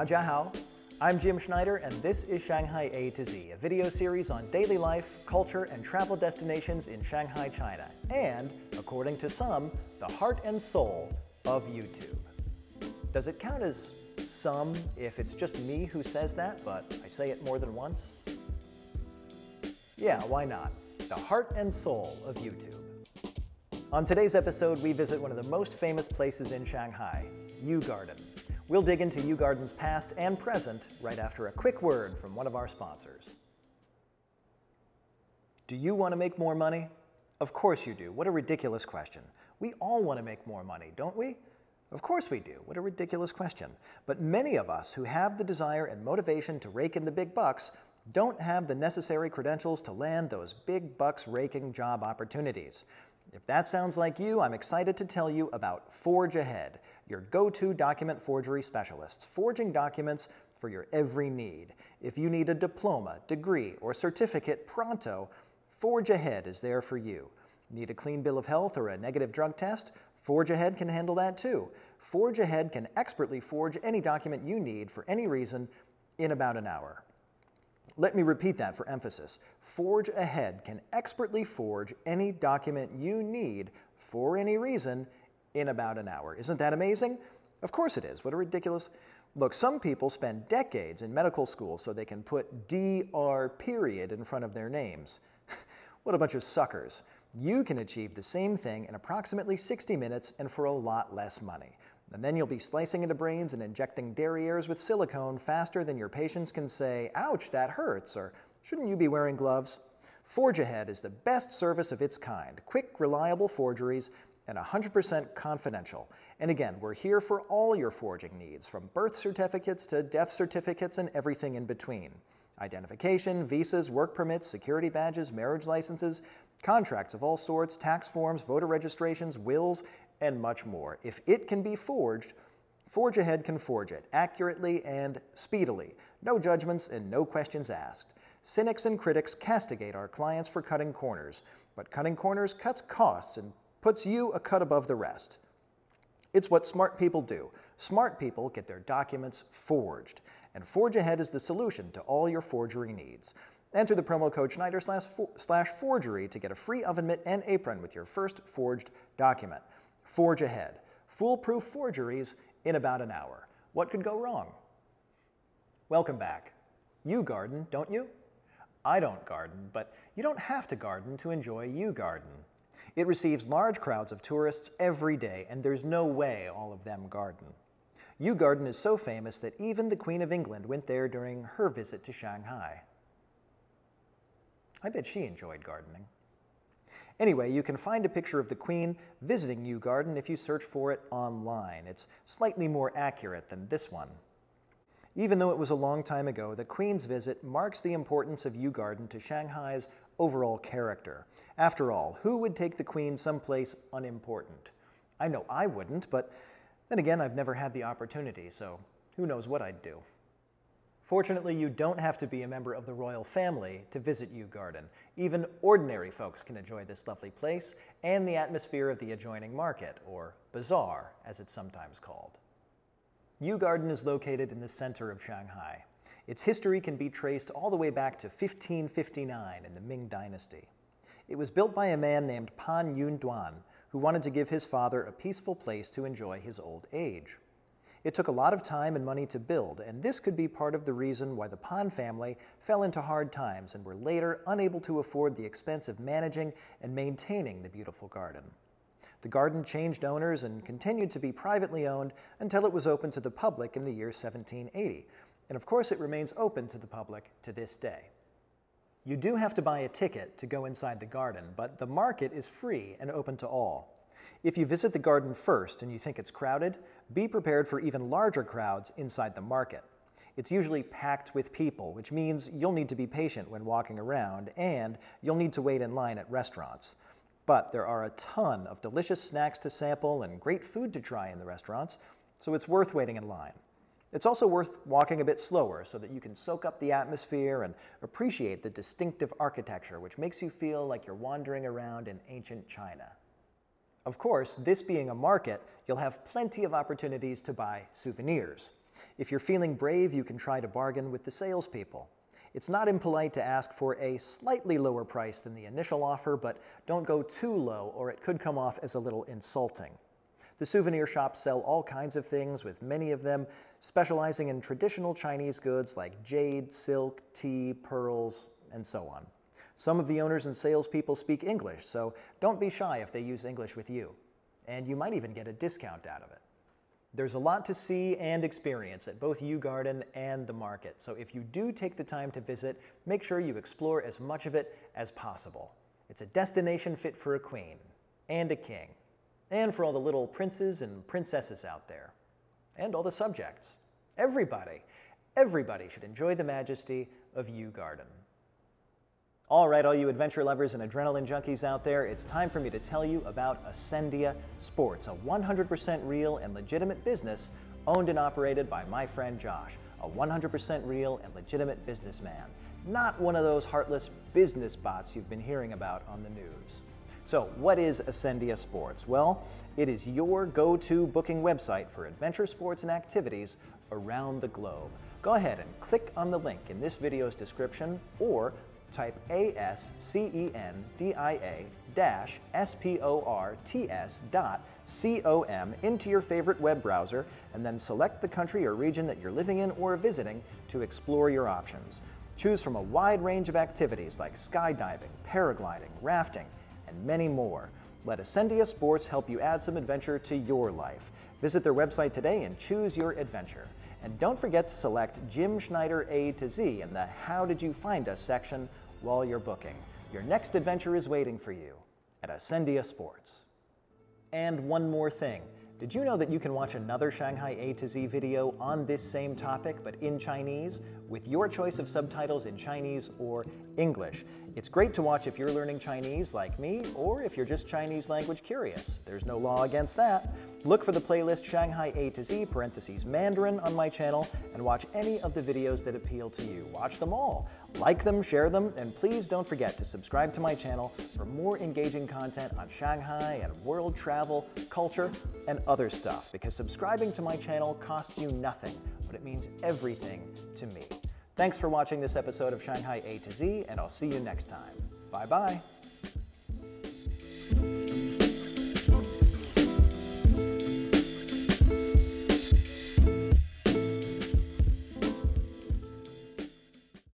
大家好, I'm Jim Schneider, and this is Shanghai A-Z, a video series on daily life, culture, and travel destinations in Shanghai, China, and, according to some, the heart and soul of YouTube. Does it count as some if it's just me who says that, but I say it more than once? Yeah, why not? The heart and soul of YouTube. On today's episode, we visit one of the most famous places in Shanghai, U Garden. We'll dig into U Garden's past and present right after a quick word from one of our sponsors. Do you want to make more money? Of course you do. What a ridiculous question. We all want to make more money, don't we? Of course we do. What a ridiculous question. But many of us who have the desire and motivation to rake in the big bucks don't have the necessary credentials to land those big bucks raking job opportunities. If that sounds like you, I'm excited to tell you about Forge Ahead, your go-to document forgery specialists, forging documents for your every need. If you need a diploma, degree, or certificate pronto, Forge Ahead is there for you. Need a clean bill of health or a negative drug test? Forge Ahead can handle that too. Forge Ahead can expertly forge any document you need for any reason in about an hour. Let me repeat that for emphasis. Forge Ahead can expertly forge any document you need for any reason in about an hour. Isn't that amazing? Of course it is. What a ridiculous... Look, some people spend decades in medical school so they can put Dr. period in front of their names. What a bunch of suckers. You can achieve the same thing in approximately 60 minutes and for a lot less money. And then you'll be slicing into brains and injecting derrieres with silicone faster than your patients can say, ouch, that hurts, or shouldn't you be wearing gloves? Forge Ahead is the best service of its kind, quick, reliable forgeries, and 100% confidential. And again, we're here for all your forging needs, from birth certificates to death certificates and everything in between. Identification, visas, work permits, security badges, marriage licenses, contracts of all sorts, tax forms, voter registrations, wills, and much more. If it can be forged, Forge Ahead can forge it accurately and speedily. No judgments and no questions asked. Cynics and critics castigate our clients for cutting corners, but cutting corners cuts costs and puts you a cut above the rest. It's what smart people do. Smart people get their documents forged, and Forge Ahead is the solution to all your forgery needs. Enter the promo code Schneider/forgery to get a free oven mitt and apron with your first forged document. Forge Ahead. Foolproof forgeries in about an hour. What could go wrong? Welcome back. You garden, don't you? I don't garden, but you don't have to garden to enjoy U Garden. It receives large crowds of tourists every day, and there's no way all of them garden. U Garden is so famous that even the Queen of England went there during her visit to Shanghai. I bet she enjoyed gardening. Anyway, you can find a picture of the Queen visiting U Garden if you search for it online. It's slightly more accurate than this one. Even though it was a long time ago, the Queen's visit marks the importance of U Garden to Shanghai's overall character. After all, who would take the Queen someplace unimportant? I know I wouldn't, but then again, I've never had the opportunity, so who knows what I'd do. Fortunately, you don't have to be a member of the royal family to visit U Garden. Even ordinary folks can enjoy this lovely place and the atmosphere of the adjoining market, or bazaar, as it's sometimes called. U Garden is located in the center of Shanghai. Its history can be traced all the way back to 1559 in the Ming Dynasty. It was built by a man named Pan Yunduan, who wanted to give his father a peaceful place to enjoy his old age. It took a lot of time and money to build, and this could be part of the reason why the Pan family fell into hard times and were later unable to afford the expense of managing and maintaining the beautiful garden. The garden changed owners and continued to be privately owned until it was open to the public in the year 1780, and of course it remains open to the public to this day. You do have to buy a ticket to go inside the garden, but the market is free and open to all. If you visit the garden first and you think it's crowded, be prepared for even larger crowds inside the market. It's usually packed with people, which means you'll need to be patient when walking around, and you'll need to wait in line at restaurants. But there are a ton of delicious snacks to sample and great food to try in the restaurants, so it's worth waiting in line. It's also worth walking a bit slower so that you can soak up the atmosphere and appreciate the distinctive architecture, which makes you feel like you're wandering around in ancient China. Of course, this being a market, you'll have plenty of opportunities to buy souvenirs. If you're feeling brave, you can try to bargain with the salespeople. It's not impolite to ask for a slightly lower price than the initial offer, but don't go too low or it could come off as a little insulting. The souvenir shops sell all kinds of things, with many of them specializing in traditional Chinese goods like jade, silk, tea, pearls, and so on. Some of the owners and salespeople speak English, so don't be shy if they use English with you. And you might even get a discount out of it. There's a lot to see and experience at both Yew Garden and the market, so if you do take the time to visit, make sure you explore as much of it as possible. It's a destination fit for a queen and a king, and for all the little princes and princesses out there, and all the subjects. Everybody should enjoy the majesty of Yew Garden. All right, all you adventure lovers and adrenaline junkies out there, it's time for me to tell you about Ascendia Sports, a 100% real and legitimate business owned and operated by my friend Josh, a 100% real and legitimate businessman, not one of those heartless business bots you've been hearing about on the news. So what is Ascendia Sports? Well, it is your go-to booking website for adventure sports and activities around the globe. Go ahead and click on the link in this video's description or type ascendia-sports.com into your favorite web browser and then select the country or region that you're living in or visiting to explore your options. Choose from a wide range of activities like skydiving, paragliding, rafting, and many more. Let Ascendia Sports help you add some adventure to your life. Visit their website today and choose your adventure. And don't forget to select Jim Schneider A-Z in the How Did You Find Us section while you're booking. Your next adventure is waiting for you at Ascendia Sports. And one more thing. Did you know that you can watch another Shanghai A-Z video on this same topic, but in Chinese, with your choice of subtitles in Chinese or English? It's great to watch if you're learning Chinese like me, or if you're just Chinese language curious. There's no law against that. Look for the playlist Shanghai A-Z (Mandarin) on my channel and watch any of the videos that appeal to you. Watch them all. Like them, share them, and please don't forget to subscribe to my channel for more engaging content on Shanghai and world travel, culture, and other stuff, because subscribing to my channel costs you nothing, but it means everything to me. Thanks for watching this episode of Shanghai A-Z, and I'll see you next time. Bye-bye.